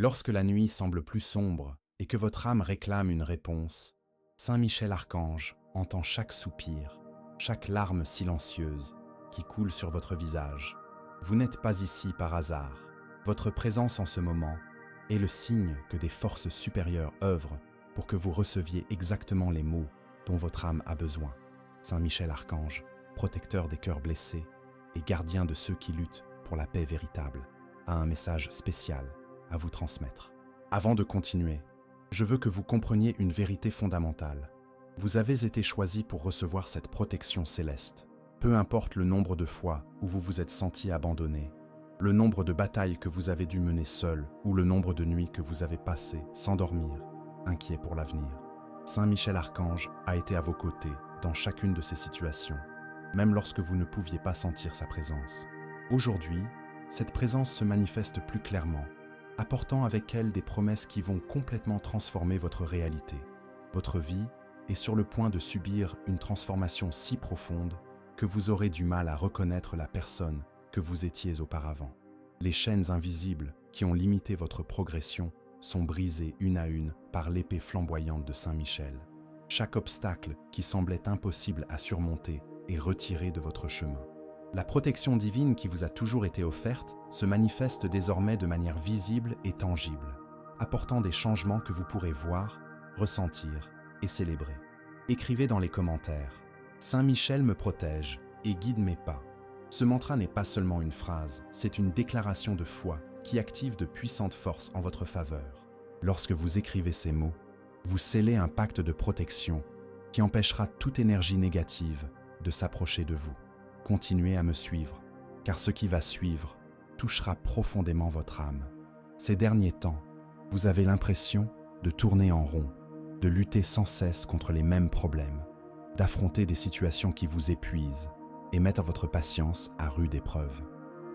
Lorsque la nuit semble plus sombre et que votre âme réclame une réponse, Saint Michel Archange entend chaque soupir, chaque larme silencieuse qui coule sur votre visage. Vous n'êtes pas ici par hasard. Votre présence en ce moment est le signe que des forces supérieures œuvrent pour que vous receviez exactement les mots dont votre âme a besoin. Saint Michel Archange, protecteur des cœurs blessés et gardien de ceux qui luttent pour la paix véritable, a un message spécial à vous transmettre. Avant de continuer, je veux que vous compreniez une vérité fondamentale. Vous avez été choisi pour recevoir cette protection céleste. Peu importe le nombre de fois où vous vous êtes senti abandonné, le nombre de batailles que vous avez dû mener seul ou le nombre de nuits que vous avez passées sans dormir, inquiet pour l'avenir. Saint Michel Archange a été à vos côtés dans chacune de ces situations, même lorsque vous ne pouviez pas sentir sa présence. Aujourd'hui, cette présence se manifeste plus clairement, apportant avec elle des promesses qui vont complètement transformer votre réalité. Votre vie est sur le point de subir une transformation si profonde que vous aurez du mal à reconnaître la personne que vous étiez auparavant. Les chaînes invisibles qui ont limité votre progression sont brisées une à une par l'épée flamboyante de Saint Michel. Chaque obstacle qui semblait impossible à surmonter est retiré de votre chemin. La protection divine qui vous a toujours été offerte se manifeste désormais de manière visible et tangible, apportant des changements que vous pourrez voir, ressentir et célébrer. Écrivez dans les commentaires « Saint Michel me protège et guide mes pas ». Ce mantra n'est pas seulement une phrase, c'est une déclaration de foi qui active de puissantes forces en votre faveur. Lorsque vous écrivez ces mots, vous scellez un pacte de protection qui empêchera toute énergie négative de s'approcher de vous. Continuez à me suivre, car ce qui va suivre touchera profondément votre âme. Ces derniers temps, vous avez l'impression de tourner en rond, de lutter sans cesse contre les mêmes problèmes, d'affronter des situations qui vous épuisent et mettent votre patience à rude épreuve.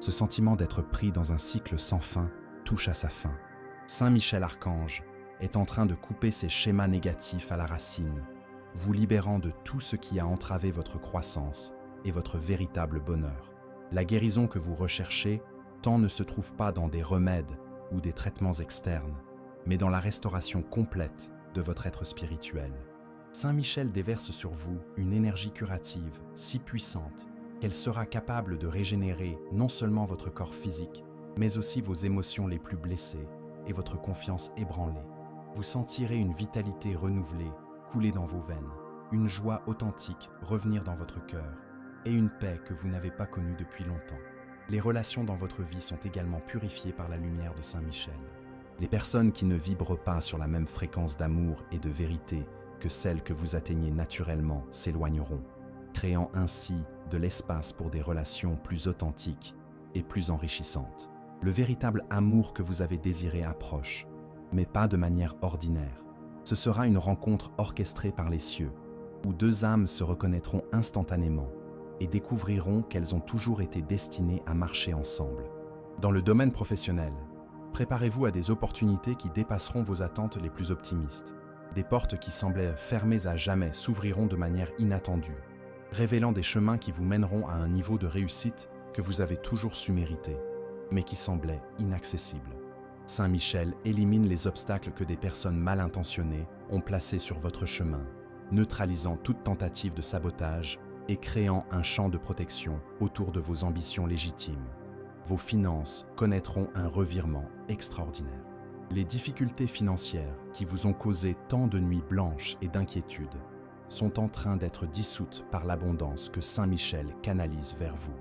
Ce sentiment d'être pris dans un cycle sans fin touche à sa fin. Saint Michel Archange est en train de couper ces schémas négatifs à la racine, vous libérant de tout ce qui a entravé votre croissance et votre véritable bonheur. La guérison que vous recherchez tant ne se trouve pas dans des remèdes ou des traitements externes, mais dans la restauration complète de votre être spirituel. Saint Michel déverse sur vous une énergie curative si puissante qu'elle sera capable de régénérer non seulement votre corps physique, mais aussi vos émotions les plus blessées et votre confiance ébranlée. Vous sentirez une vitalité renouvelée couler dans vos veines, une joie authentique revenir dans votre cœur et une paix que vous n'avez pas connue depuis longtemps. Les relations dans votre vie sont également purifiées par la lumière de Saint Michel. Les personnes qui ne vibrent pas sur la même fréquence d'amour et de vérité que celles que vous atteignez naturellement s'éloigneront, créant ainsi de l'espace pour des relations plus authentiques et plus enrichissantes. Le véritable amour que vous avez désiré approche, mais pas de manière ordinaire. Ce sera une rencontre orchestrée par les cieux, où deux âmes se reconnaîtront instantanément et découvriront qu'elles ont toujours été destinées à marcher ensemble. Dans le domaine professionnel, préparez-vous à des opportunités qui dépasseront vos attentes les plus optimistes. Des portes qui semblaient fermées à jamais s'ouvriront de manière inattendue, révélant des chemins qui vous mèneront à un niveau de réussite que vous avez toujours su mériter, mais qui semblait inaccessible. Saint Michel élimine les obstacles que des personnes mal intentionnées ont placés sur votre chemin, neutralisant toute tentative de sabotage et créant un champ de protection autour de vos ambitions légitimes. Vos finances connaîtront un revirement extraordinaire. Les difficultés financières qui vous ont causé tant de nuits blanches et d'inquiétudes sont en train d'être dissoutes par l'abondance que Saint Michel canalise vers vous.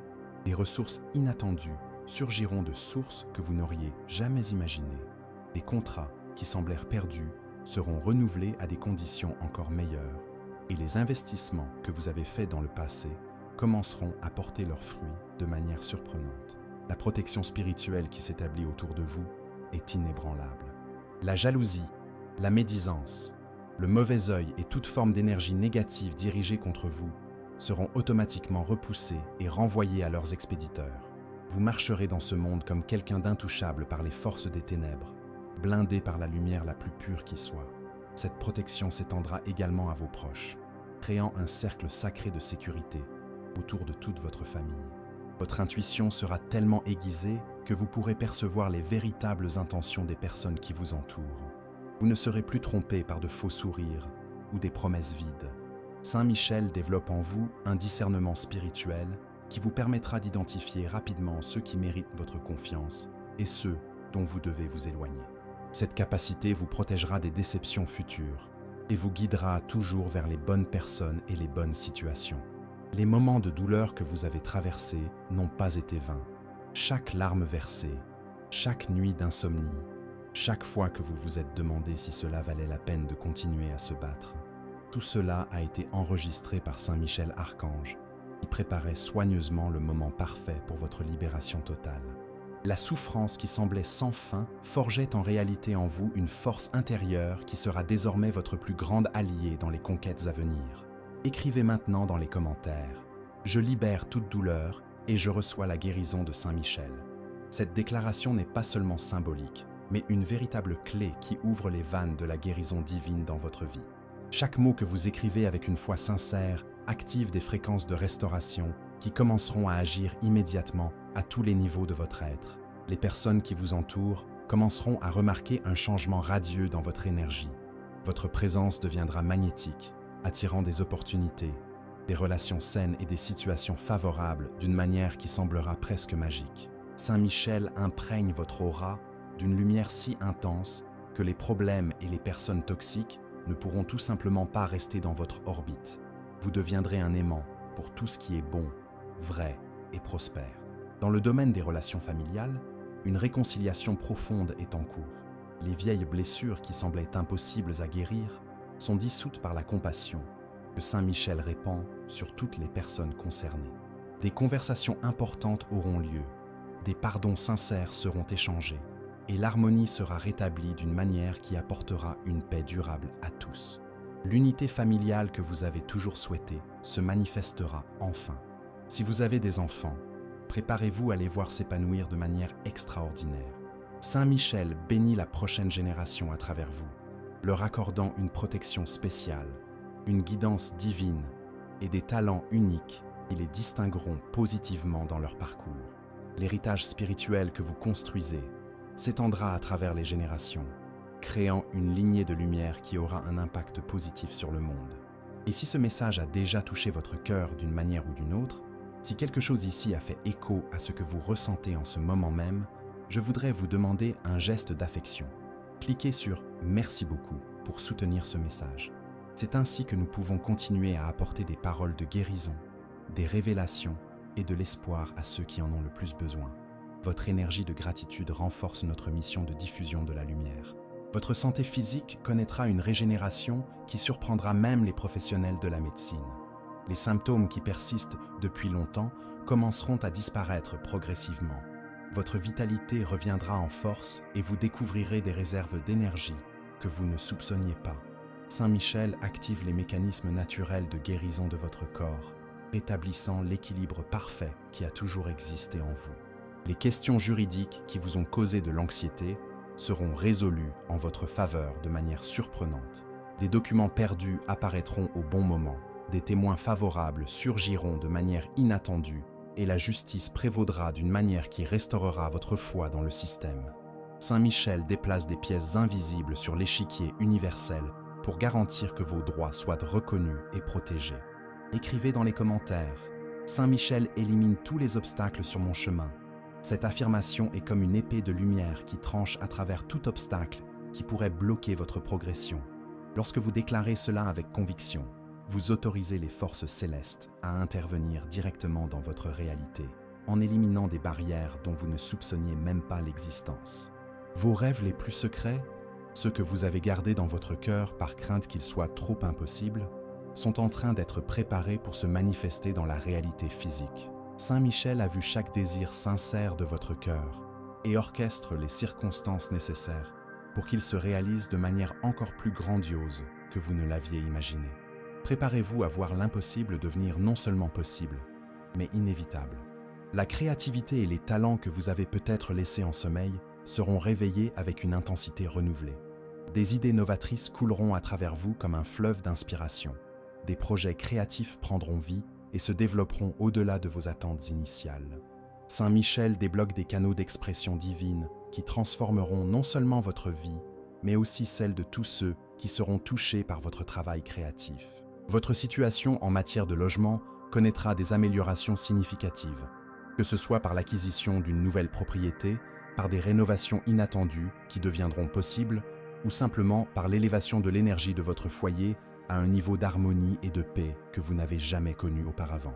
Des ressources inattendues surgiront de sources que vous n'auriez jamais imaginées. Des contrats qui semblèrent perdus seront renouvelés à des conditions encore meilleures et les investissements que vous avez faits dans le passé commenceront à porter leurs fruits de manière surprenante. La protection spirituelle qui s'établit autour de vous est inébranlable. La jalousie, la médisance, le mauvais œil et toute forme d'énergie négative dirigée contre vous seront automatiquement repoussés et renvoyés à leurs expéditeurs. Vous marcherez dans ce monde comme quelqu'un d'intouchable par les forces des ténèbres, blindé par la lumière la plus pure qui soit. Cette protection s'étendra également à vos proches, créant un cercle sacré de sécurité autour de toute votre famille. Votre intuition sera tellement aiguisée que vous pourrez percevoir les véritables intentions des personnes qui vous entourent. Vous ne serez plus trompé par de faux sourires ou des promesses vides. Saint Michel développe en vous un discernement spirituel qui vous permettra d'identifier rapidement ceux qui méritent votre confiance et ceux dont vous devez vous éloigner. Cette capacité vous protégera des déceptions futures et vous guidera toujours vers les bonnes personnes et les bonnes situations. Les moments de douleur que vous avez traversés n'ont pas été vains. Chaque larme versée, chaque nuit d'insomnie, chaque fois que vous vous êtes demandé si cela valait la peine de continuer à se battre, tout cela a été enregistré par Saint Michel Archange, qui préparait soigneusement le moment parfait pour votre libération totale. La souffrance qui semblait sans fin forgeait en réalité en vous une force intérieure qui sera désormais votre plus grande alliée dans les conquêtes à venir. Écrivez maintenant dans les commentaires « Je libère toute douleur et je reçois la guérison de Saint Michel ». Cette déclaration n'est pas seulement symbolique, mais une véritable clé qui ouvre les vannes de la guérison divine dans votre vie. Chaque mot que vous écrivez avec une foi sincère active des fréquences de restauration qui commenceront à agir immédiatement à tous les niveaux de votre être. Les personnes qui vous entourent commenceront à remarquer un changement radieux dans votre énergie. Votre présence deviendra magnétique, attirant des opportunités, des relations saines et des situations favorables d'une manière qui semblera presque magique. Saint Michel imprègne votre aura d'une lumière si intense que les problèmes et les personnes toxiques ne pourront tout simplement pas rester dans votre orbite. Vous deviendrez un aimant pour tout ce qui est bon, vrai et prospère. Dans le domaine des relations familiales, une réconciliation profonde est en cours. Les vieilles blessures qui semblaient impossibles à guérir sont dissoutes par la compassion que Saint Michel répand sur toutes les personnes concernées. Des conversations importantes auront lieu, des pardons sincères seront échangés, et l'harmonie sera rétablie d'une manière qui apportera une paix durable à tous. L'unité familiale que vous avez toujours souhaitée se manifestera enfin. Si vous avez des enfants, préparez-vous à les voir s'épanouir de manière extraordinaire. Saint Michel bénit la prochaine génération à travers vous, leur accordant une protection spéciale, une guidance divine et des talents uniques qui les distingueront positivement dans leur parcours. L'héritage spirituel que vous construisez s'étendra à travers les générations, créant une lignée de lumière qui aura un impact positif sur le monde. Et si ce message a déjà touché votre cœur d'une manière ou d'une autre, si quelque chose ici a fait écho à ce que vous ressentez en ce moment même, je voudrais vous demander un geste d'affection. Cliquez sur « Merci beaucoup » pour soutenir ce message. C'est ainsi que nous pouvons continuer à apporter des paroles de guérison, des révélations et de l'espoir à ceux qui en ont le plus besoin. Votre énergie de gratitude renforce notre mission de diffusion de la lumière. Votre santé physique connaîtra une régénération qui surprendra même les professionnels de la médecine. Les symptômes qui persistent depuis longtemps commenceront à disparaître progressivement. Votre vitalité reviendra en force et vous découvrirez des réserves d'énergie que vous ne soupçonniez pas. Saint Michel active les mécanismes naturels de guérison de votre corps, rétablissant l'équilibre parfait qui a toujours existé en vous. Les questions juridiques qui vous ont causé de l'anxiété seront résolues en votre faveur de manière surprenante. Des documents perdus apparaîtront au bon moment, des témoins favorables surgiront de manière inattendue et la justice prévaudra d'une manière qui restaurera votre foi dans le système. Saint Michel déplace des pièces invisibles sur l'échiquier universel pour garantir que vos droits soient reconnus et protégés. Écrivez dans les commentaires « Saint Michel élimine tous les obstacles sur mon chemin ». Cette affirmation est comme une épée de lumière qui tranche à travers tout obstacle qui pourrait bloquer votre progression. Lorsque vous déclarez cela avec conviction, vous autorisez les forces célestes à intervenir directement dans votre réalité, en éliminant des barrières dont vous ne soupçonniez même pas l'existence. Vos rêves les plus secrets, ceux que vous avez gardés dans votre cœur par crainte qu'ils soient trop impossibles, sont en train d'être préparés pour se manifester dans la réalité physique. Saint Michel a vu chaque désir sincère de votre cœur et orchestre les circonstances nécessaires pour qu'il se réalise de manière encore plus grandiose que vous ne l'aviez imaginé. Préparez-vous à voir l'impossible devenir non seulement possible, mais inévitable. La créativité et les talents que vous avez peut-être laissés en sommeil seront réveillés avec une intensité renouvelée. Des idées novatrices couleront à travers vous comme un fleuve d'inspiration. Des projets créatifs prendront vie et se développeront au-delà de vos attentes initiales. Saint Michel débloque des canaux d'expression divine qui transformeront non seulement votre vie, mais aussi celle de tous ceux qui seront touchés par votre travail créatif. Votre situation en matière de logement connaîtra des améliorations significatives, que ce soit par l'acquisition d'une nouvelle propriété, par des rénovations inattendues qui deviendront possibles, ou simplement par l'élévation de l'énergie de votre foyer à un niveau d'harmonie et de paix que vous n'avez jamais connu auparavant.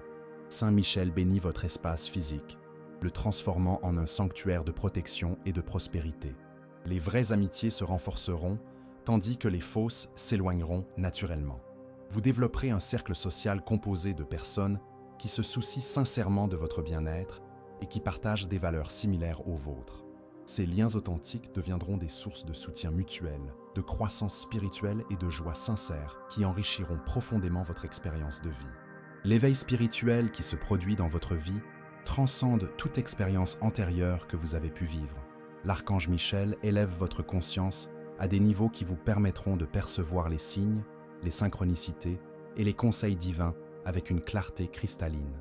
Saint Michel bénit votre espace physique, le transformant en un sanctuaire de protection et de prospérité. Les vraies amitiés se renforceront, tandis que les fausses s'éloigneront naturellement. Vous développerez un cercle social composé de personnes qui se soucient sincèrement de votre bien-être et qui partagent des valeurs similaires aux vôtres. Ces liens authentiques deviendront des sources de soutien mutuel, de croissance spirituelle et de joie sincère qui enrichiront profondément votre expérience de vie. L'éveil spirituel qui se produit dans votre vie transcende toute expérience antérieure que vous avez pu vivre. L'archange Michel élève votre conscience à des niveaux qui vous permettront de percevoir les signes, les synchronicités et les conseils divins avec une clarté cristalline.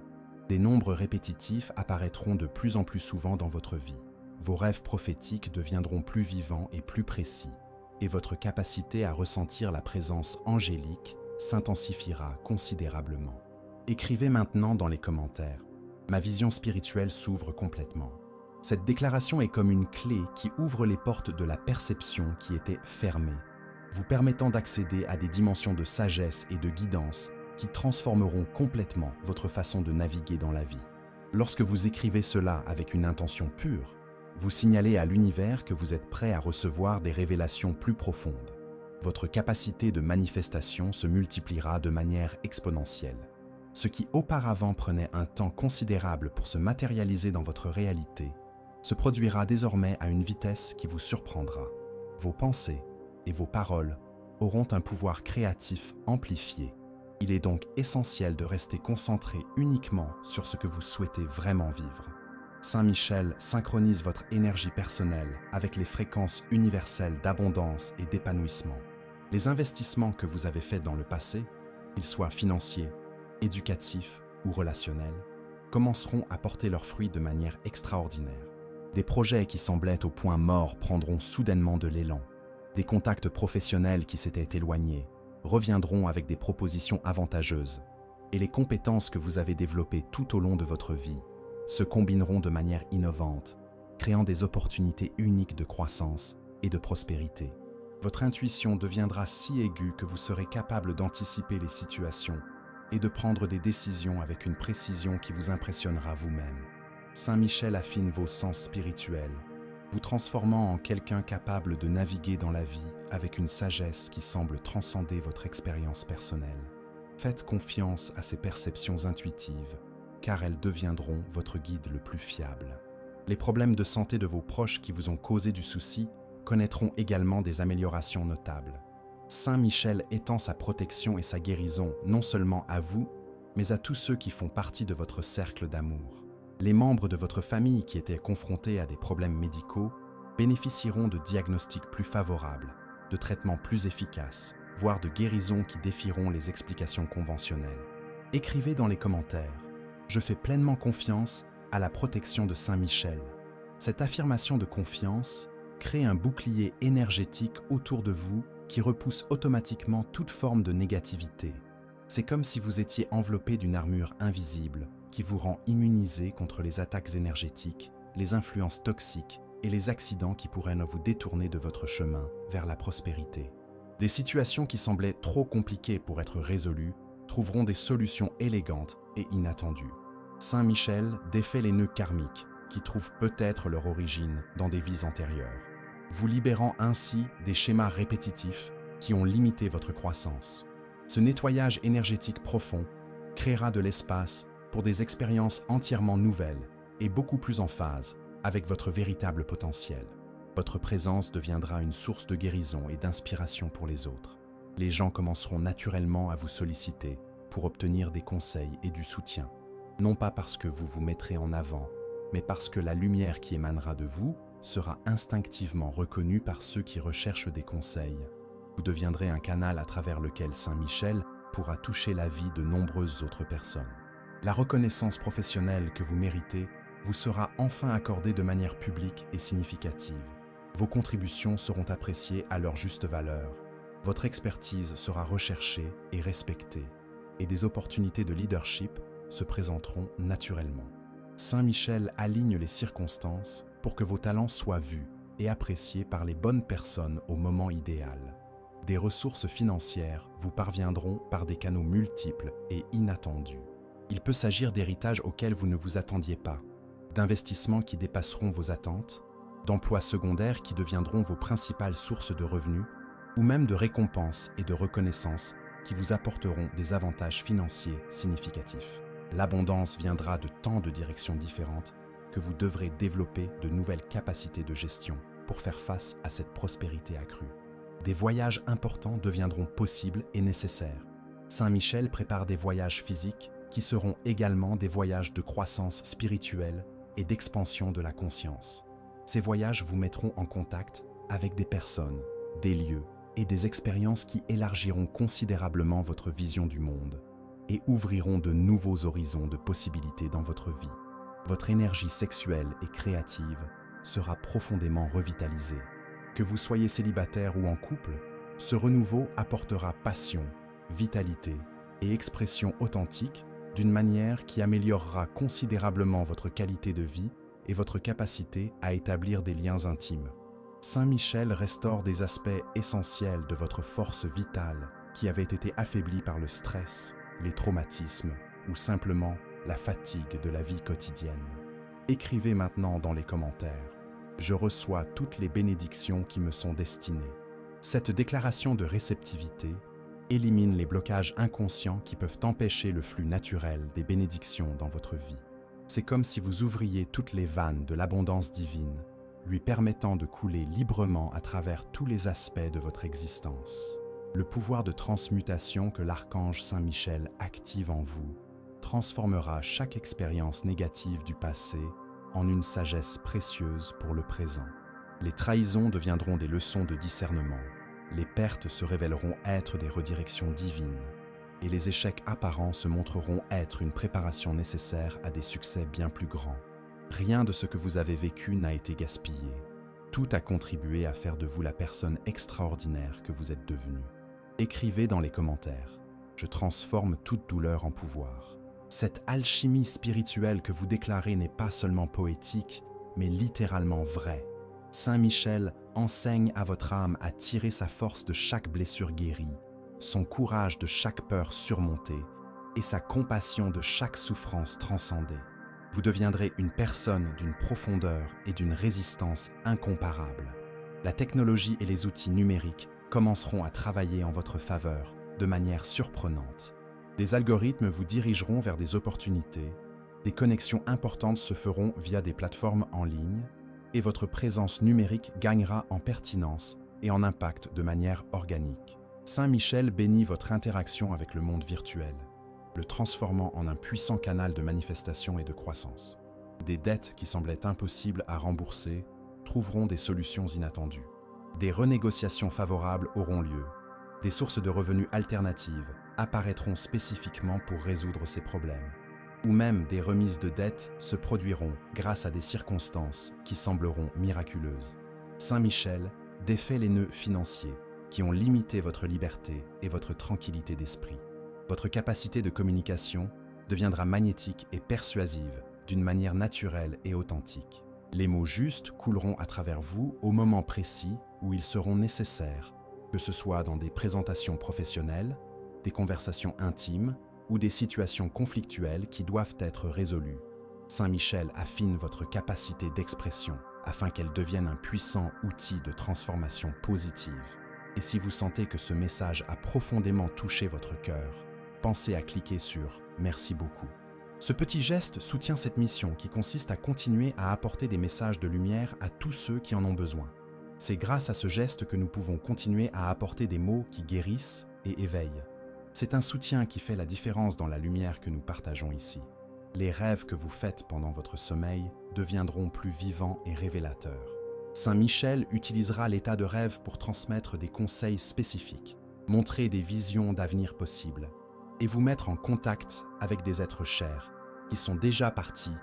Des nombres répétitifs apparaîtront de plus en plus souvent dans votre vie. Vos rêves prophétiques deviendront plus vivants et plus précis, et votre capacité à ressentir la présence angélique s'intensifiera considérablement. Écrivez maintenant dans les commentaires « Ma vision spirituelle s'ouvre complètement ». Cette déclaration est comme une clé qui ouvre les portes de la perception qui étaient fermées, vous permettant d'accéder à des dimensions de sagesse et de guidance qui transformeront complètement votre façon de naviguer dans la vie. Lorsque vous écrivez cela avec une intention pure, vous signalez à l'univers que vous êtes prêt à recevoir des révélations plus profondes. Votre capacité de manifestation se multipliera de manière exponentielle. Ce qui auparavant prenait un temps considérable pour se matérialiser dans votre réalité, se produira désormais à une vitesse qui vous surprendra. Vos pensées et vos paroles auront un pouvoir créatif amplifié. Il est donc essentiel de rester concentré uniquement sur ce que vous souhaitez vraiment vivre. Saint Michel synchronise votre énergie personnelle avec les fréquences universelles d'abondance et d'épanouissement. Les investissements que vous avez faits dans le passé, qu'ils soient financiers, éducatifs ou relationnels, commenceront à porter leurs fruits de manière extraordinaire. Des projets qui semblaient au point mort prendront soudainement de l'élan. Des contacts professionnels qui s'étaient éloignés reviendront avec des propositions avantageuses. Et les compétences que vous avez développées tout au long de votre vie se combineront de manière innovante, créant des opportunités uniques de croissance et de prospérité. Votre intuition deviendra si aiguë que vous serez capable d'anticiper les situations et de prendre des décisions avec une précision qui vous impressionnera vous-même. Saint Michel affine vos sens spirituels, vous transformant en quelqu'un capable de naviguer dans la vie avec une sagesse qui semble transcender votre expérience personnelle. Faites confiance à ces perceptions intuitives, car elles deviendront votre guide le plus fiable. Les problèmes de santé de vos proches qui vous ont causé du souci connaîtront également des améliorations notables. Saint Michel étend sa protection et sa guérison non seulement à vous, mais à tous ceux qui font partie de votre cercle d'amour. Les membres de votre famille qui étaient confrontés à des problèmes médicaux bénéficieront de diagnostics plus favorables, de traitements plus efficaces, voire de guérisons qui défieront les explications conventionnelles. Écrivez dans les commentaires « Je fais pleinement confiance à la protection de Saint Michel ». Cette affirmation de confiance crée un bouclier énergétique autour de vous qui repousse automatiquement toute forme de négativité. C'est comme si vous étiez enveloppé d'une armure invisible qui vous rend immunisé contre les attaques énergétiques, les influences toxiques et les accidents qui pourraient vous détourner de votre chemin vers la prospérité. Des situations qui semblaient trop compliquées pour être résolues trouveront des solutions élégantes et inattendues. Saint Michel défait les nœuds karmiques qui trouvent peut-être leur origine dans des vies antérieures, vous libérant ainsi des schémas répétitifs qui ont limité votre croissance. Ce nettoyage énergétique profond créera de l'espace pour des expériences entièrement nouvelles et beaucoup plus en phase avec votre véritable potentiel. Votre présence deviendra une source de guérison et d'inspiration pour les autres. Les gens commenceront naturellement à vous solliciter pour obtenir des conseils et du soutien, non pas parce que vous vous mettrez en avant, mais parce que la lumière qui émanera de vous sera instinctivement reconnue par ceux qui recherchent des conseils. Vous deviendrez un canal à travers lequel Saint Michel pourra toucher la vie de nombreuses autres personnes. La reconnaissance professionnelle que vous méritez vous sera enfin accordée de manière publique et significative. Vos contributions seront appréciées à leur juste valeur. Votre expertise sera recherchée et respectée, et des opportunités de leadership se présenteront naturellement. Saint Michel aligne les circonstances pour que vos talents soient vus et appréciés par les bonnes personnes au moment idéal. Des ressources financières vous parviendront par des canaux multiples et inattendus. Il peut s'agir d'héritages auxquels vous ne vous attendiez pas, d'investissements qui dépasseront vos attentes, d'emplois secondaires qui deviendront vos principales sources de revenus, ou même de récompenses et de reconnaissance qui vous apporteront des avantages financiers significatifs. L'abondance viendra de tant de directions différentes que vous devrez développer de nouvelles capacités de gestion pour faire face à cette prospérité accrue. Des voyages importants deviendront possibles et nécessaires. Saint Michel prépare des voyages physiques qui seront également des voyages de croissance spirituelle et d'expansion de la conscience. Ces voyages vous mettront en contact avec des personnes, des lieux et des expériences qui élargiront considérablement votre vision du monde et ouvriront de nouveaux horizons de possibilités dans votre vie. Votre énergie sexuelle et créative sera profondément revitalisée. Que vous soyez célibataire ou en couple, ce renouveau apportera passion, vitalité et expression authentique d'une manière qui améliorera considérablement votre qualité de vie et votre capacité à établir des liens intimes. Saint Michel restaure des aspects essentiels de votre force vitale qui avaient été affaiblis par le stress, les traumatismes ou simplement la fatigue de la vie quotidienne. Écrivez maintenant dans les commentaires « Je reçois toutes les bénédictions qui me sont destinées ». Cette déclaration de réceptivité élimine les blocages inconscients qui peuvent empêcher le flux naturel des bénédictions dans votre vie. C'est comme si vous ouvriez toutes les vannes de l'abondance divine, lui permettant de couler librement à travers tous les aspects de votre existence. Le pouvoir de transmutation que l'archange Saint Michel active en vous transformera chaque expérience négative du passé en une sagesse précieuse pour le présent. Les trahisons deviendront des leçons de discernement. Les pertes se révéleront être des redirections divines, et les échecs apparents se montreront être une préparation nécessaire à des succès bien plus grands. Rien de ce que vous avez vécu n'a été gaspillé. Tout a contribué à faire de vous la personne extraordinaire que vous êtes devenue. Écrivez dans les commentaires « Je transforme toute douleur en pouvoir ». Cette alchimie spirituelle que vous déclarez n'est pas seulement poétique, mais littéralement vraie. Saint Michel enseigne à votre âme à tirer sa force de chaque blessure guérie, son courage de chaque peur surmontée et sa compassion de chaque souffrance transcendée. Vous deviendrez une personne d'une profondeur et d'une résistance incomparables. La technologie et les outils numériques commenceront à travailler en votre faveur de manière surprenante. Des algorithmes vous dirigeront vers des opportunités, des connexions importantes se feront via des plateformes en ligne, et votre présence numérique gagnera en pertinence et en impact de manière organique. Saint Michel bénit votre interaction avec le monde virtuel, le transformant en un puissant canal de manifestation et de croissance. Des dettes qui semblaient impossibles à rembourser trouveront des solutions inattendues. Des renégociations favorables auront lieu. Des sources de revenus alternatives apparaîtront spécifiquement pour résoudre ces problèmes. Ou même des remises de dettes se produiront grâce à des circonstances qui sembleront miraculeuses. Saint Michel défait les nœuds financiers qui ont limité votre liberté et votre tranquillité d'esprit. Votre capacité de communication deviendra magnétique et persuasive d'une manière naturelle et authentique. Les mots justes couleront à travers vous au moment précis où ils seront nécessaires, que ce soit dans des présentations professionnelles, des conversations intimes ou des situations conflictuelles qui doivent être résolues. Saint Michel affine votre capacité d'expression afin qu'elle devienne un puissant outil de transformation positive. Et si vous sentez que ce message a profondément touché votre cœur, pensez à cliquer sur « Merci beaucoup ». Ce petit geste soutient cette mission qui consiste à continuer à apporter des messages de lumière à tous ceux qui en ont besoin. C'est grâce à ce geste que nous pouvons continuer à apporter des mots qui guérissent et éveillent. C'est un soutien qui fait la différence dans la lumière que nous partageons ici. Les rêves que vous faites pendant votre sommeil deviendront plus vivants et révélateurs. Saint Michel utilisera l'état de rêve pour transmettre des conseils spécifiques, montrer des visions d'avenir possibles et vous mettre en contact avec des êtres chers qui sont déjà partis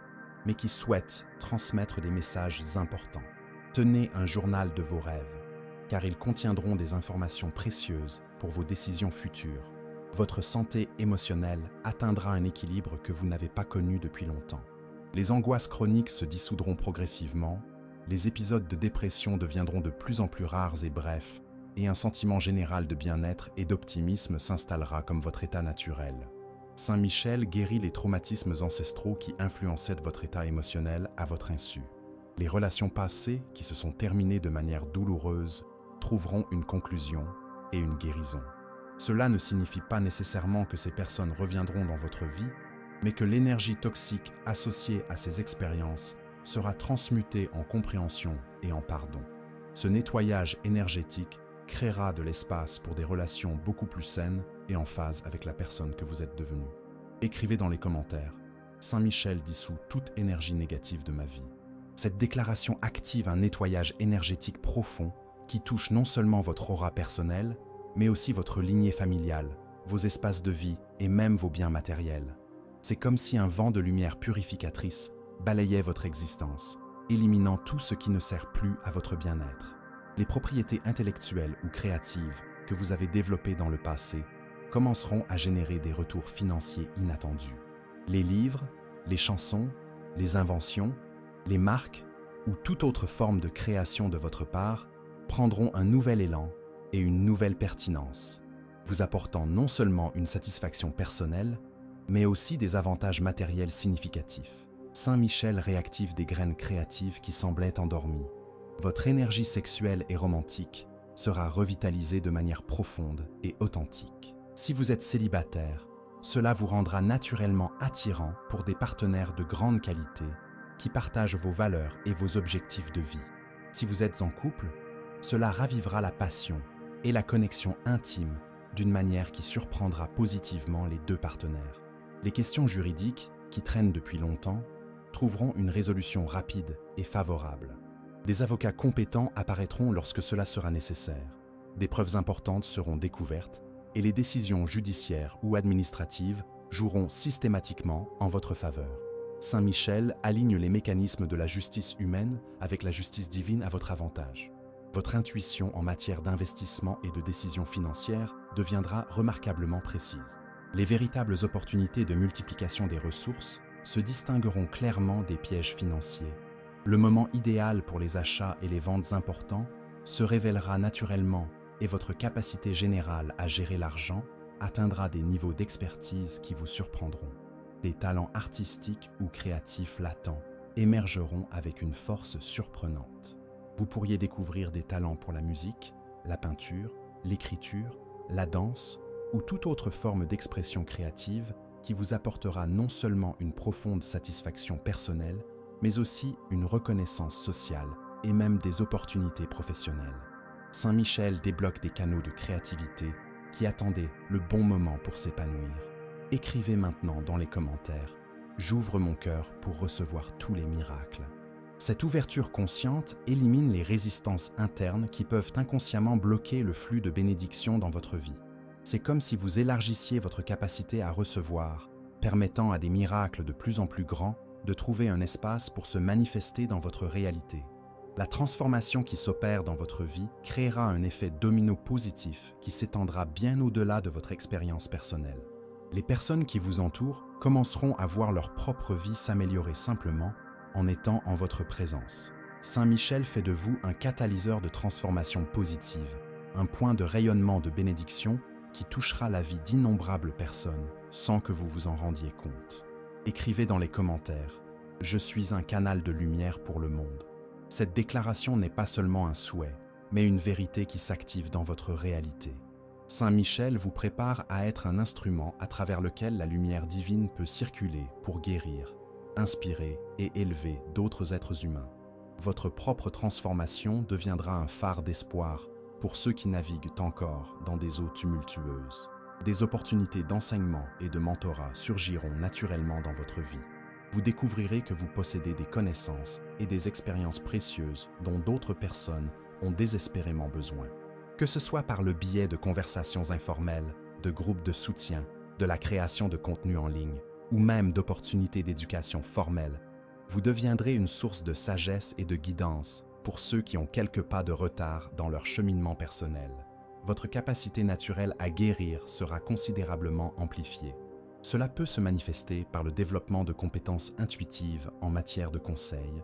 mais qui souhaitent transmettre des messages importants. Tenez un journal de vos rêves, car ils contiendront des informations précieuses pour vos décisions futures. Votre santé émotionnelle atteindra un équilibre que vous n'avez pas connu depuis longtemps. Les angoisses chroniques se dissoudront progressivement, les épisodes de dépression deviendront de plus en plus rares et brefs, et un sentiment général de bien-être et d'optimisme s'installera comme votre état naturel. Saint Michel guérit les traumatismes ancestraux qui influençaient votre état émotionnel à votre insu. Les relations passées, qui se sont terminées de manière douloureuse, trouveront une conclusion et une guérison. Cela ne signifie pas nécessairement que ces personnes reviendront dans votre vie, mais que l'énergie toxique associée à ces expériences sera transmutée en compréhension et en pardon. Ce nettoyage énergétique créera de l'espace pour des relations beaucoup plus saines et en phase avec la personne que vous êtes devenue. Écrivez dans les commentaires « Saint Michel dissout toute énergie négative de ma vie ». Cette déclaration active un nettoyage énergétique profond qui touche non seulement votre aura personnelle, mais aussi votre lignée familiale, vos espaces de vie et même vos biens matériels. C'est comme si un vent de lumière purificatrice balayait votre existence, éliminant tout ce qui ne sert plus à votre bien-être. Les propriétés intellectuelles ou créatives que vous avez développées dans le passé commenceront à générer des retours financiers inattendus. Les livres, les chansons, les inventions, les marques ou toute autre forme de création de votre part prendront un nouvel élan et une nouvelle pertinence, vous apportant non seulement une satisfaction personnelle, mais aussi des avantages matériels significatifs. Saint Michel réactive des graines créatives qui semblaient endormies. Votre énergie sexuelle et romantique sera revitalisée de manière profonde et authentique. Si vous êtes célibataire, cela vous rendra naturellement attirant pour des partenaires de grande qualité qui partagent vos valeurs et vos objectifs de vie. Si vous êtes en couple, cela ravivera la passion et la connexion intime d'une manière qui surprendra positivement les deux partenaires. Les questions juridiques, qui traînent depuis longtemps, trouveront une résolution rapide et favorable. Des avocats compétents apparaîtront lorsque cela sera nécessaire. Des preuves importantes seront découvertes et les décisions judiciaires ou administratives joueront systématiquement en votre faveur. Saint Michel aligne les mécanismes de la justice humaine avec la justice divine à votre avantage. Votre intuition en matière d'investissement et de décision financière deviendra remarquablement précise. Les véritables opportunités de multiplication des ressources se distingueront clairement des pièges financiers. Le moment idéal pour les achats et les ventes importants se révélera naturellement et votre capacité générale à gérer l'argent atteindra des niveaux d'expertise qui vous surprendront. Des talents artistiques ou créatifs latents émergeront avec une force surprenante. Vous pourriez découvrir des talents pour la musique, la peinture, l'écriture, la danse ou toute autre forme d'expression créative qui vous apportera non seulement une profonde satisfaction personnelle, mais aussi une reconnaissance sociale et même des opportunités professionnelles. Saint Michel débloque des canaux de créativité qui attendaient le bon moment pour s'épanouir. Écrivez maintenant dans les commentaires « J'ouvre mon cœur pour recevoir tous les miracles ». Cette ouverture consciente élimine les résistances internes qui peuvent inconsciemment bloquer le flux de bénédictions dans votre vie. C'est comme si vous élargissiez votre capacité à recevoir, permettant à des miracles de plus en plus grands de trouver un espace pour se manifester dans votre réalité. La transformation qui s'opère dans votre vie créera un effet domino positif qui s'étendra bien au-delà de votre expérience personnelle. Les personnes qui vous entourent commenceront à voir leur propre vie s'améliorer simplement en étant en votre présence. Saint Michel fait de vous un catalyseur de transformation positive, un point de rayonnement de bénédiction qui touchera la vie d'innombrables personnes sans que vous vous en rendiez compte. Écrivez dans les commentaires « Je suis un canal de lumière pour le monde ». Cette déclaration n'est pas seulement un souhait, mais une vérité qui s'active dans votre réalité. Saint Michel vous prépare à être un instrument à travers lequel la lumière divine peut circuler pour guérir, inspirer et élever d'autres êtres humains. Votre propre transformation deviendra un phare d'espoir pour ceux qui naviguent encore dans des eaux tumultueuses. Des opportunités d'enseignement et de mentorat surgiront naturellement dans votre vie. Vous découvrirez que vous possédez des connaissances et des expériences précieuses dont d'autres personnes ont désespérément besoin. Que ce soit par le biais de conversations informelles, de groupes de soutien, de la création de contenu en ligne, ou même d'opportunités d'éducation formelle, Vous deviendrez une source de sagesse et de guidance pour ceux qui ont quelques pas de retard dans leur cheminement personnel. Votre capacité naturelle à guérir sera considérablement amplifiée. Cela peut se manifester par le développement de compétences intuitives en matière de conseil,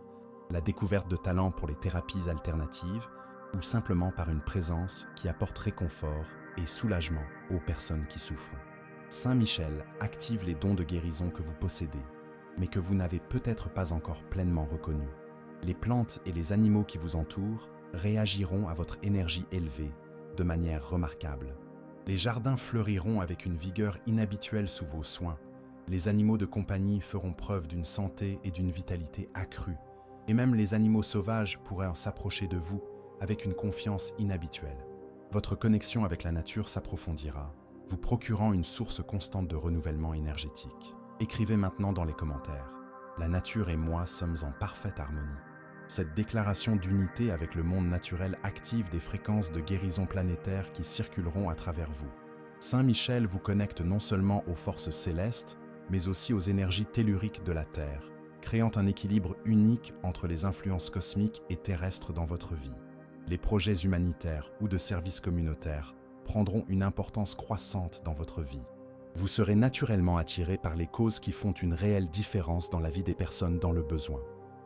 la découverte de talents pour les thérapies alternatives ou simplement par une présence qui apporte réconfort et soulagement aux personnes qui souffrent. Saint Michel active les dons de guérison que vous possédez, mais que vous n'avez peut-être pas encore pleinement reconnus. Les plantes et les animaux qui vous entourent réagiront à votre énergie élevée de manière remarquable. Les jardins fleuriront avec une vigueur inhabituelle sous vos soins. Les animaux de compagnie feront preuve d'une santé et d'une vitalité accrue. Et même les animaux sauvages pourraient s'approcher de vous avec une confiance inhabituelle. Votre connexion avec la nature s'approfondira, vous procurant une source constante de renouvellement énergétique. Écrivez maintenant dans les commentaires. La nature et moi sommes en parfaite harmonie. Cette déclaration d'unité avec le monde naturel active des fréquences de guérison planétaire qui circuleront à travers vous. Saint Michel vous connecte non seulement aux forces célestes, mais aussi aux énergies telluriques de la Terre, créant un équilibre unique entre les influences cosmiques et terrestres dans votre vie. Les projets humanitaires ou de services communautaires prendront une importance croissante dans votre vie. Vous serez naturellement attiré par les causes qui font une réelle différence dans la vie des personnes dans le besoin.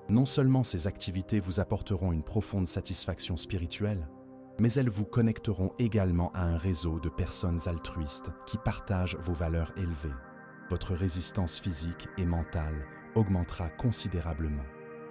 Non seulement ces activités vous apporteront une profonde satisfaction spirituelle, mais elles vous connecteront également à un réseau de personnes altruistes qui partagent vos valeurs élevées. Votre résistance physique et mentale augmentera considérablement.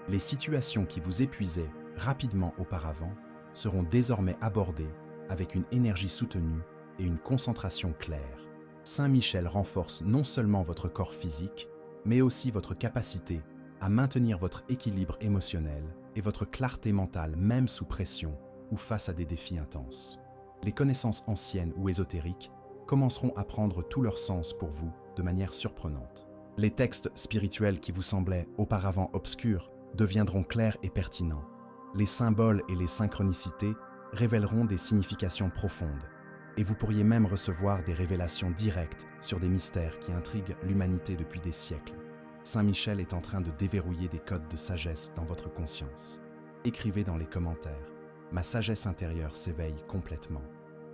Les situations qui vous épuisaient rapidement auparavant seront désormais abordées avec une énergie soutenue et une concentration claire. Saint Michel renforce non seulement votre corps physique, mais aussi votre capacité à maintenir votre équilibre émotionnel et votre clarté mentale même sous pression ou face à des défis intenses. Les connaissances anciennes ou ésotériques commenceront à prendre tout leur sens pour vous de manière surprenante. Les textes spirituels qui vous semblaient auparavant obscurs deviendront clairs et pertinents. Les symboles et les synchronicités révéleront des significations profondes, et vous pourriez même recevoir des révélations directes sur des mystères qui intriguent l'humanité depuis des siècles. Saint Michel est en train de déverrouiller des codes de sagesse dans votre conscience. Écrivez dans les commentaires « Ma sagesse intérieure s'éveille complètement ».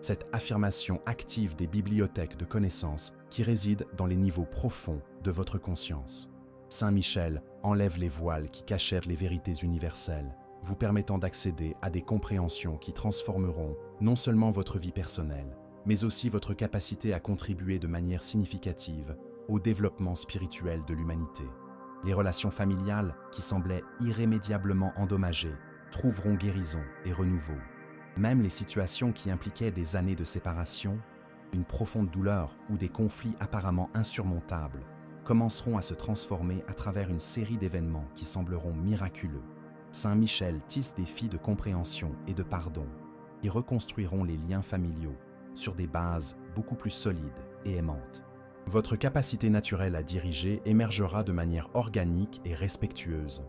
Cette affirmation active des bibliothèques de connaissances qui résident dans les niveaux profonds de votre conscience. Saint Michel enlève les voiles qui cachèrent les vérités universelles, vous permettant d'accéder à des compréhensions qui transformeront non seulement votre vie personnelle, mais aussi votre capacité à contribuer de manière significative au développement spirituel de l'humanité. Les relations familiales qui semblaient irrémédiablement endommagées trouveront guérison et renouveau. Même les situations qui impliquaient des années de séparation, une profonde douleur ou des conflits apparemment insurmontables commenceront à se transformer à travers une série d'événements qui sembleront miraculeux. Saint Michel tisse des fils de compréhension et de pardon qui reconstruiront les liens familiaux sur des bases beaucoup plus solides et aimantes. Votre capacité naturelle à diriger émergera de manière organique et respectueuse.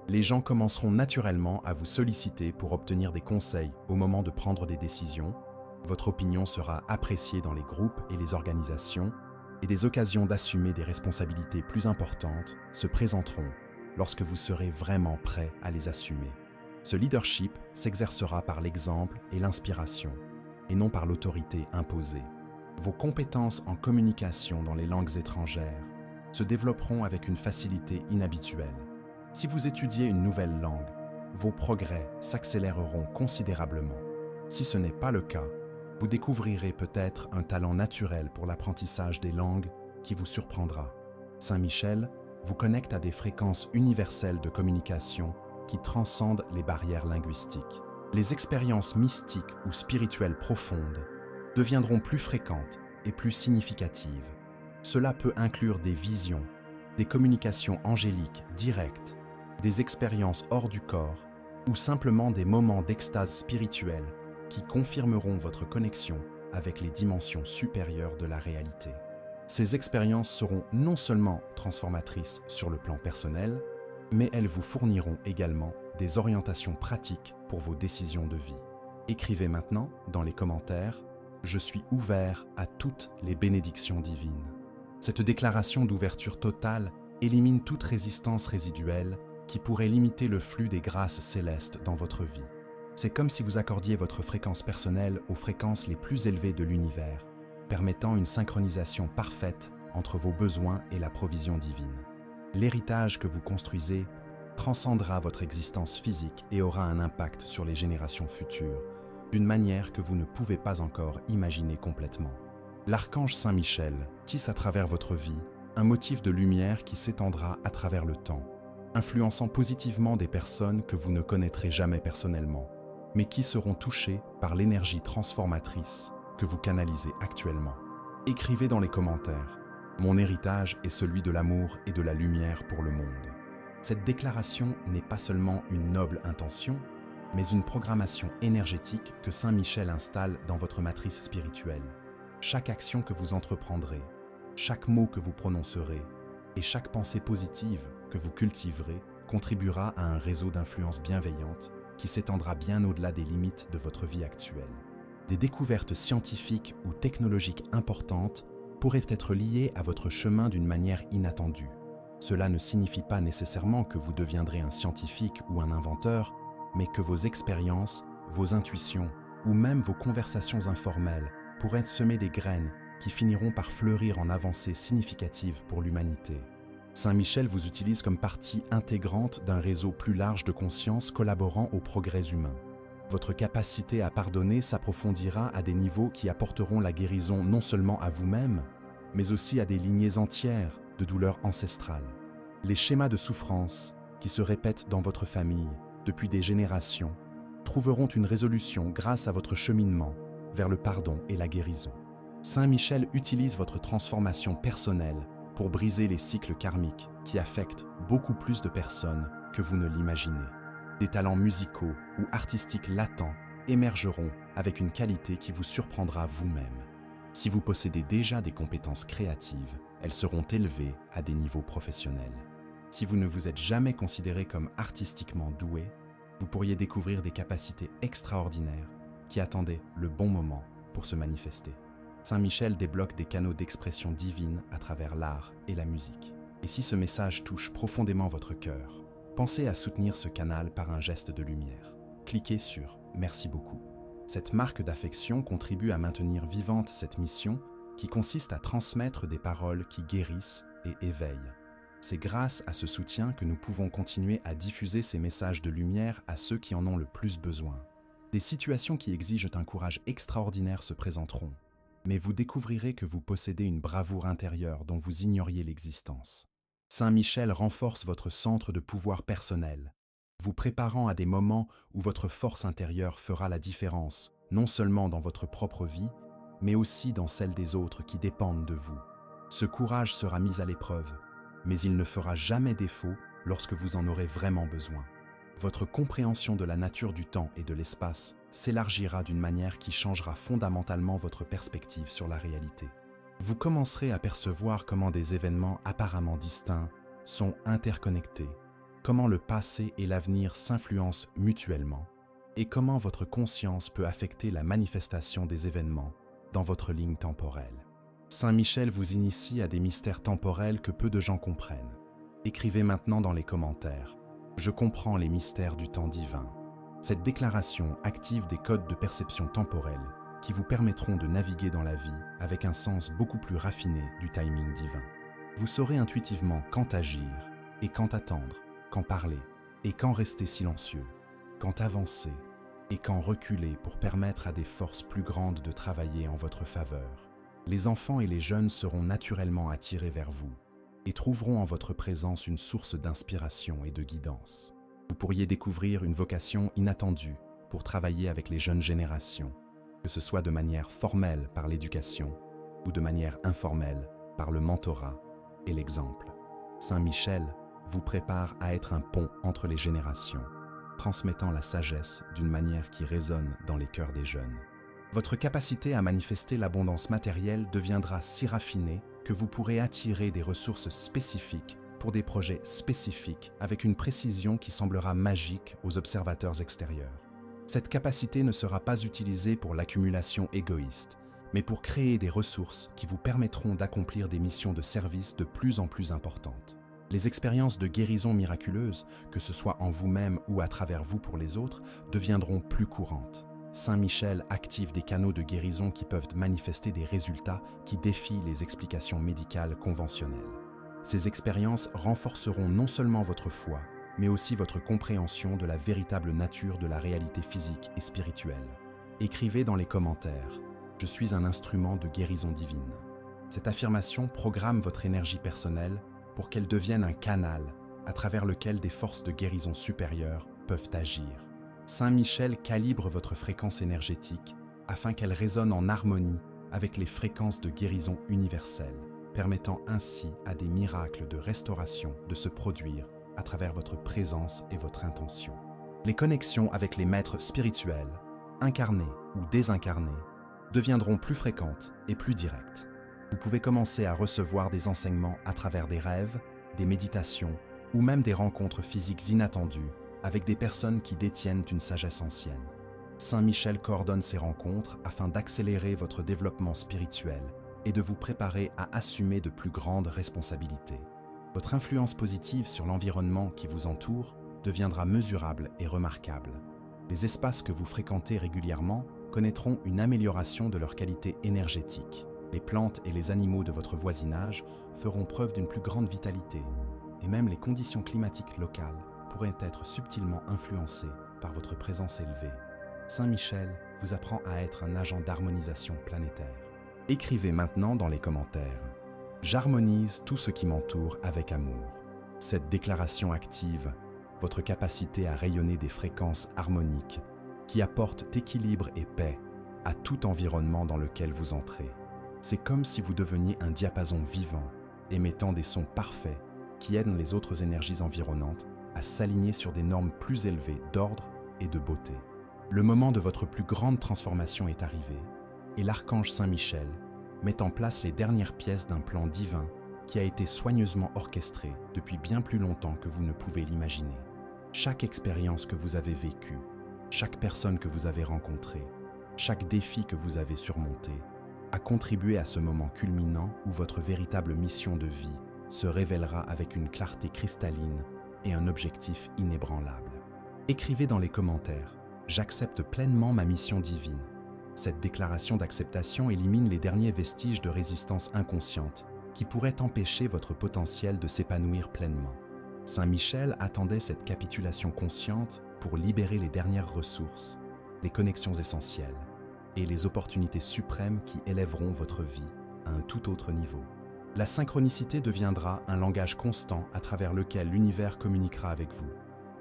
Les gens commenceront naturellement à vous solliciter pour obtenir des conseils au moment de prendre des décisions. Votre opinion sera appréciée dans les groupes et les organisations, et des occasions d'assumer des responsabilités plus importantes se présenteront lorsque vous serez vraiment prêt à les assumer. Ce leadership s'exercera par l'exemple et l'inspiration, et non par l'autorité imposée. Vos compétences en communication dans les langues étrangères se développeront avec une facilité inhabituelle. Si vous étudiez une nouvelle langue, vos progrès s'accéléreront considérablement. Si ce n'est pas le cas, vous découvrirez peut-être un talent naturel pour l'apprentissage des langues qui vous surprendra. Saint Michel vous connecte à des fréquences universelles de communication qui transcendent les barrières linguistiques. Les expériences mystiques ou spirituelles profondes deviendront plus fréquentes et plus significatives. Cela peut inclure des visions, des communications angéliques directes, des expériences hors du corps ou simplement des moments d'extase spirituelle qui confirmeront votre connexion avec les dimensions supérieures de la réalité. Ces expériences seront non seulement transformatrices sur le plan personnel, mais elles vous fourniront également des orientations pratiques pour vos décisions de vie. Écrivez maintenant dans les commentaires « Je suis ouvert à toutes les bénédictions divines ». Cette déclaration d'ouverture totale élimine toute résistance résiduelle qui pourrait limiter le flux des grâces célestes dans votre vie. C'est comme si vous accordiez votre fréquence personnelle aux fréquences les plus élevées de l'univers, permettant une synchronisation parfaite entre vos besoins et la provision divine. L'héritage que vous construisez transcendra votre existence physique et aura un impact sur les générations futures, d'une manière que vous ne pouvez pas encore imaginer complètement. L'archange Saint Michel tisse à travers votre vie un motif de lumière qui s'étendra à travers le temps, influençant positivement des personnes que vous ne connaîtrez jamais personnellement, mais qui seront touchées par l'énergie transformatrice que vous canalisez actuellement. Écrivez dans les commentaires « Mon héritage est celui de l'amour et de la lumière pour le monde ». Cette déclaration n'est pas seulement une noble intention, mais une programmation énergétique que Saint Michel installe dans votre matrice spirituelle. Chaque action que vous entreprendrez, chaque mot que vous prononcerez et chaque pensée positive que vous cultiverez contribuera à un réseau d'influence bienveillante qui s'étendra bien au-delà des limites de votre vie actuelle. Des découvertes scientifiques ou technologiques importantes pourraient être liées à votre chemin d'une manière inattendue. Cela ne signifie pas nécessairement que vous deviendrez un scientifique ou un inventeur, mais que vos expériences, vos intuitions ou même vos conversations informelles pourraient semer des graines qui finiront par fleurir en avancées significatives pour l'humanité. Saint Michel vous utilise comme partie intégrante d'un réseau plus large de conscience collaborant au progrès humain. Votre capacité à pardonner s'approfondira à des niveaux qui apporteront la guérison non seulement à vous-même, mais aussi à des lignées entières de douleurs ancestrales. Les schémas de souffrance qui se répètent dans votre famille depuis des générations trouveront une résolution grâce à votre cheminement vers le pardon et la guérison. Saint Michel utilise votre transformation personnelle pour briser les cycles karmiques qui affectent beaucoup plus de personnes que vous ne l'imaginez. Des talents musicaux ou artistiques latents émergeront avec une qualité qui vous surprendra vous-même. Si vous possédez déjà des compétences créatives, elles seront élevées à des niveaux professionnels. Si vous ne vous êtes jamais considéré comme artistiquement doué, vous pourriez découvrir des capacités extraordinaires qui attendaient le bon moment pour se manifester. Saint Michel débloque des canaux d'expression divine à travers l'art et la musique. Et si ce message touche profondément votre cœur, pensez à soutenir ce canal par un geste de lumière. Cliquez sur « Merci beaucoup ». Cette marque d'affection contribue à maintenir vivante cette mission qui consiste à transmettre des paroles qui guérissent et éveillent. C'est grâce à ce soutien que nous pouvons continuer à diffuser ces messages de lumière à ceux qui en ont le plus besoin. Des situations qui exigent un courage extraordinaire se présenteront, mais vous découvrirez que vous possédez une bravoure intérieure dont vous ignoriez l'existence. Saint Michel renforce votre centre de pouvoir personnel, vous préparant à des moments où votre force intérieure fera la différence, non seulement dans votre propre vie, mais aussi dans celle des autres qui dépendent de vous. Ce courage sera mis à l'épreuve, mais il ne fera jamais défaut lorsque vous en aurez vraiment besoin. Votre compréhension de la nature du temps et de l'espace s'élargira d'une manière qui changera fondamentalement votre perspective sur la réalité. Vous commencerez à percevoir comment des événements apparemment distincts sont interconnectés, comment le passé et l'avenir s'influencent mutuellement, et comment votre conscience peut affecter la manifestation des événements dans votre ligne temporelle. Saint Michel vous initie à des mystères temporels que peu de gens comprennent. Écrivez maintenant dans les commentaires « Je comprends les mystères du temps divin ». Cette déclaration active des codes de perception temporelle qui vous permettront de naviguer dans la vie avec un sens beaucoup plus raffiné du timing divin. Vous saurez intuitivement quand agir et quand attendre, quand parler et quand rester silencieux, quand avancer et quand reculer pour permettre à des forces plus grandes de travailler en votre faveur. Les enfants et les jeunes seront naturellement attirés vers vous et trouveront en votre présence une source d'inspiration et de guidance. Vous pourriez découvrir une vocation inattendue pour travailler avec les jeunes générations, que ce soit de manière formelle par l'éducation ou de manière informelle par le mentorat et l'exemple. Saint Michel vous prépare à être un pont entre les générations, transmettant la sagesse d'une manière qui résonne dans les cœurs des jeunes. Votre capacité à manifester l'abondance matérielle deviendra si raffinée que vous pourrez attirer des ressources spécifiques pour des projets spécifiques avec une précision qui semblera magique aux observateurs extérieurs. Cette capacité ne sera pas utilisée pour l'accumulation égoïste, mais pour créer des ressources qui vous permettront d'accomplir des missions de service de plus en plus importantes. Les expériences de guérison miraculeuse, que ce soit en vous-même ou à travers vous pour les autres, deviendront plus courantes. Saint Michel active des canaux de guérison qui peuvent manifester des résultats qui défient les explications médicales conventionnelles. Ces expériences renforceront non seulement votre foi, mais aussi votre compréhension de la véritable nature de la réalité physique et spirituelle. Écrivez dans les commentaires « Je suis un instrument de guérison divine ». Cette affirmation programme votre énergie personnelle pour qu'elle devienne un canal à travers lequel des forces de guérison supérieures peuvent agir. Saint Michel calibre votre fréquence énergétique afin qu'elle résonne en harmonie avec les fréquences de guérison universelle, permettant ainsi à des miracles de restauration de se produire à travers votre présence et votre intention. Les connexions avec les maîtres spirituels, incarnés ou désincarnés, deviendront plus fréquentes et plus directes. Vous pouvez commencer à recevoir des enseignements à travers des rêves, des méditations ou même des rencontres physiques inattendues avec des personnes qui détiennent une sagesse ancienne. Saint Michel coordonne ces rencontres afin d'accélérer votre développement spirituel et de vous préparer à assumer de plus grandes responsabilités. Votre influence positive sur l'environnement qui vous entoure deviendra mesurable et remarquable. Les espaces que vous fréquentez régulièrement connaîtront une amélioration de leur qualité énergétique. Les plantes et les animaux de votre voisinage feront preuve d'une plus grande vitalité, et même les conditions climatiques locales pourraient être subtilement influencées par votre présence élevée. Saint Michel vous apprend à être un agent d'harmonisation planétaire. Écrivez maintenant dans les commentaires « J'harmonise tout ce qui m'entoure avec amour ». Cette déclaration active votre capacité à rayonner des fréquences harmoniques qui apportent équilibre et paix à tout environnement dans lequel vous entrez. C'est comme si vous deveniez un diapason vivant, émettant des sons parfaits qui aident les autres énergies environnantes à s'aligner sur des normes plus élevées d'ordre et de beauté. Le moment de votre plus grande transformation est arrivé, et l'archange Saint Michel met en place les dernières pièces d'un plan divin qui a été soigneusement orchestré depuis bien plus longtemps que vous ne pouvez l'imaginer. Chaque expérience que vous avez vécue, chaque personne que vous avez rencontrée, chaque défi que vous avez surmonté, a contribué à ce moment culminant où votre véritable mission de vie se révélera avec une clarté cristalline et un objectif inébranlable. Écrivez dans les commentaires « J'accepte pleinement ma mission divine ». Cette déclaration d'acceptation élimine les derniers vestiges de résistance inconsciente qui pourraient empêcher votre potentiel de s'épanouir pleinement. Saint Michel attendait cette capitulation consciente pour libérer les dernières ressources, les connexions essentielles et les opportunités suprêmes qui élèveront votre vie à un tout autre niveau. La synchronicité deviendra un langage constant à travers lequel l'univers communiquera avec vous.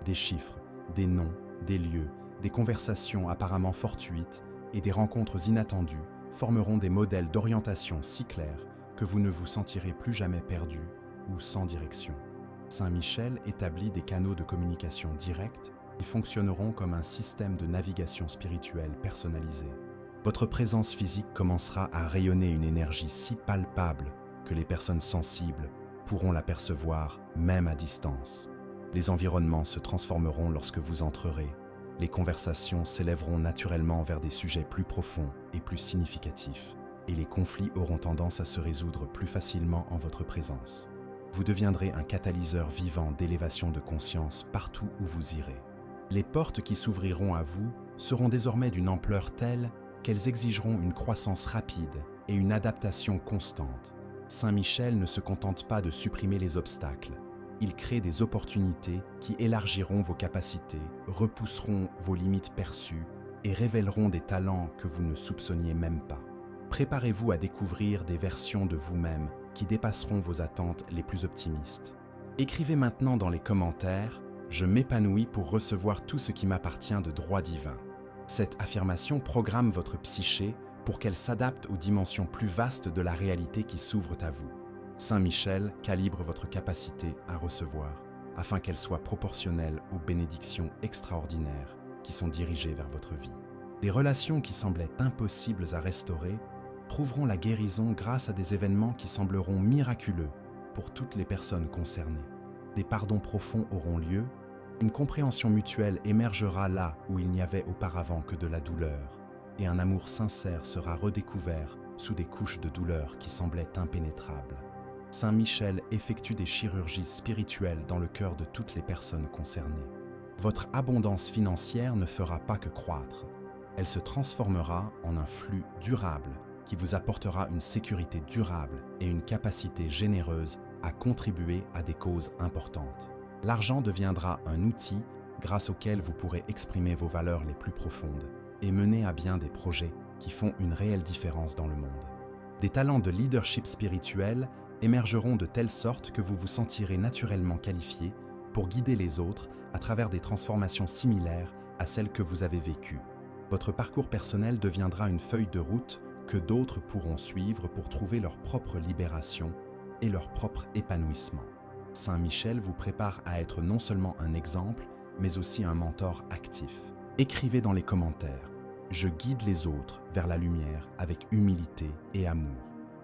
Des chiffres, des noms, des lieux, des conversations apparemment fortuites et des rencontres inattendues formeront des modèles d'orientation si clairs que vous ne vous sentirez plus jamais perdu ou sans direction. Saint Michel établit des canaux de communication directs qui fonctionneront comme un système de navigation spirituelle personnalisé. Votre présence physique commencera à rayonner une énergie si palpable que les personnes sensibles pourront l'apercevoir même à distance. Les environnements se transformeront lorsque vous entrerez. Les conversations s'élèveront naturellement vers des sujets plus profonds et plus significatifs, et les conflits auront tendance à se résoudre plus facilement en votre présence. Vous deviendrez un catalyseur vivant d'élévation de conscience partout où vous irez. Les portes qui s'ouvriront à vous seront désormais d'une ampleur telle qu'elles exigeront une croissance rapide et une adaptation constante. Saint Michel ne se contente pas de supprimer les obstacles. Il crée des opportunités qui élargiront vos capacités, repousseront vos limites perçues et révéleront des talents que vous ne soupçonniez même pas. Préparez-vous à découvrir des versions de vous-même qui dépasseront vos attentes les plus optimistes. Écrivez maintenant dans les commentaires « Je m'épanouis pour recevoir tout ce qui m'appartient de droit divin ». Cette affirmation programme votre psyché pour qu'elle s'adapte aux dimensions plus vastes de la réalité qui s'ouvrent à vous. Saint Michel calibre votre capacité à recevoir, afin qu'elle soit proportionnelle aux bénédictions extraordinaires qui sont dirigées vers votre vie. Des relations qui semblaient impossibles à restaurer trouveront la guérison grâce à des événements qui sembleront miraculeux pour toutes les personnes concernées. Des pardons profonds auront lieu, une compréhension mutuelle émergera là où il n'y avait auparavant que de la douleur, et un amour sincère sera redécouvert sous des couches de douleur qui semblaient impénétrables. Saint Michel effectue des chirurgies spirituelles dans le cœur de toutes les personnes concernées. Votre abondance financière ne fera pas que croître. Elle se transformera en un flux durable qui vous apportera une sécurité durable et une capacité généreuse à contribuer à des causes importantes. L'argent deviendra un outil grâce auquel vous pourrez exprimer vos valeurs les plus profondes et mener à bien des projets qui font une réelle différence dans le monde. Des talents de leadership spirituel émergeront de telle sorte que vous vous sentirez naturellement qualifié pour guider les autres à travers des transformations similaires à celles que vous avez vécues. Votre parcours personnel deviendra une feuille de route que d'autres pourront suivre pour trouver leur propre libération et leur propre épanouissement. Saint Michel vous prépare à être non seulement un exemple, mais aussi un mentor actif. Écrivez dans les commentaires « Je guide les autres vers la lumière avec humilité et amour ».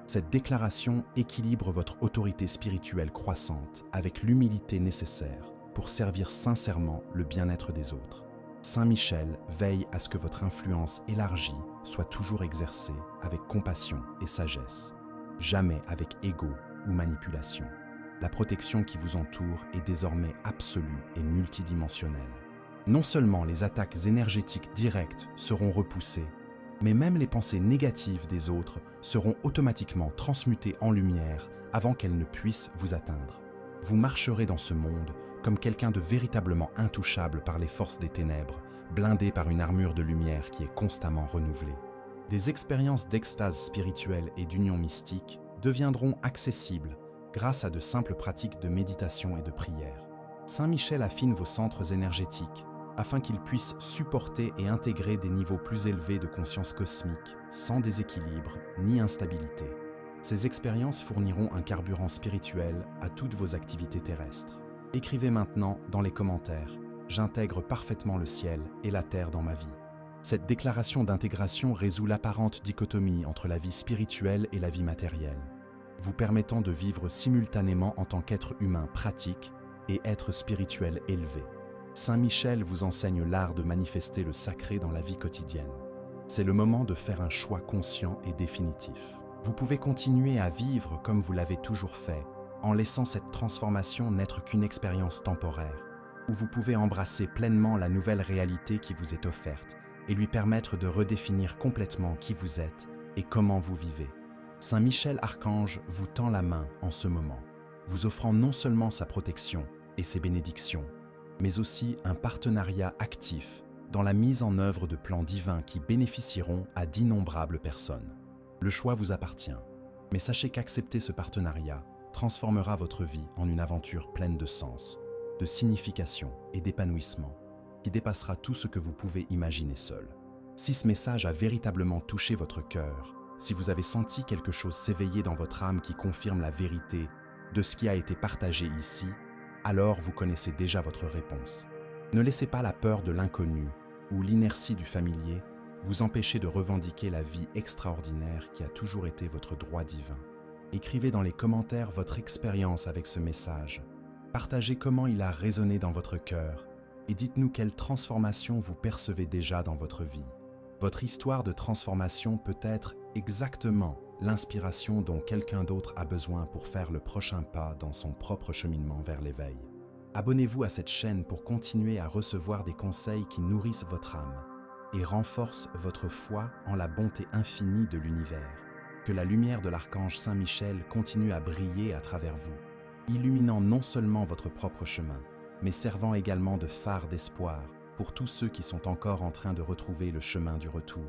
Cette déclaration équilibre votre autorité spirituelle croissante avec l'humilité nécessaire pour servir sincèrement le bien-être des autres. Saint Michel veille à ce que votre influence élargie soit toujours exercée avec compassion et sagesse, jamais avec ego ou manipulation. La protection qui vous entoure est désormais absolue et multidimensionnelle. Non seulement les attaques énergétiques directes seront repoussées, mais même les pensées négatives des autres seront automatiquement transmutées en lumière avant qu'elles ne puissent vous atteindre. Vous marcherez dans ce monde comme quelqu'un de véritablement intouchable par les forces des ténèbres, blindé par une armure de lumière qui est constamment renouvelée. Des expériences d'extase spirituelle et d'union mystique deviendront accessibles grâce à de simples pratiques de méditation et de prière. Saint Michel affine vos centres énergétiques afin qu'ils puissent supporter et intégrer des niveaux plus élevés de conscience cosmique, sans déséquilibre ni instabilité. Ces expériences fourniront un carburant spirituel à toutes vos activités terrestres. Écrivez maintenant dans les commentaires « J'intègre parfaitement le ciel et la terre dans ma vie ». Cette déclaration d'intégration résout l'apparente dichotomie entre la vie spirituelle et la vie matérielle, vous permettant de vivre simultanément en tant qu'être humain pratique et être spirituel élevé. Saint Michel vous enseigne l'art de manifester le sacré dans la vie quotidienne. C'est le moment de faire un choix conscient et définitif. Vous pouvez continuer à vivre comme vous l'avez toujours fait, en laissant cette transformation n'être qu'une expérience temporaire, où vous pouvez embrasser pleinement la nouvelle réalité qui vous est offerte et lui permettre de redéfinir complètement qui vous êtes et comment vous vivez. Saint Michel Archange vous tend la main en ce moment, vous offrant non seulement sa protection et ses bénédictions, mais aussi un partenariat actif dans la mise en œuvre de plans divins qui bénéficieront à d'innombrables personnes. Le choix vous appartient, mais sachez qu'accepter ce partenariat transformera votre vie en une aventure pleine de sens, de signification et d'épanouissement, qui dépassera tout ce que vous pouvez imaginer seul. Si ce message a véritablement touché votre cœur, si vous avez senti quelque chose s'éveiller dans votre âme qui confirme la vérité de ce qui a été partagé ici, alors vous connaissez déjà votre réponse. Ne laissez pas la peur de l'inconnu ou l'inertie du familier vous empêcher de revendiquer la vie extraordinaire qui a toujours été votre droit divin. Écrivez dans les commentaires votre expérience avec ce message. Partagez comment il a résonné dans votre cœur et dites-nous quelle transformation vous percevez déjà dans votre vie. Votre histoire de transformation peut être exactement l'inspiration dont quelqu'un d'autre a besoin pour faire le prochain pas dans son propre cheminement vers l'éveil. Abonnez-vous à cette chaîne pour continuer à recevoir des conseils qui nourrissent votre âme et renforcent votre foi en la bonté infinie de l'univers. Que la lumière de l'archange Saint Michel continue à briller à travers vous, illuminant non seulement votre propre chemin, mais servant également de phare d'espoir pour tous ceux qui sont encore en train de retrouver le chemin du retour.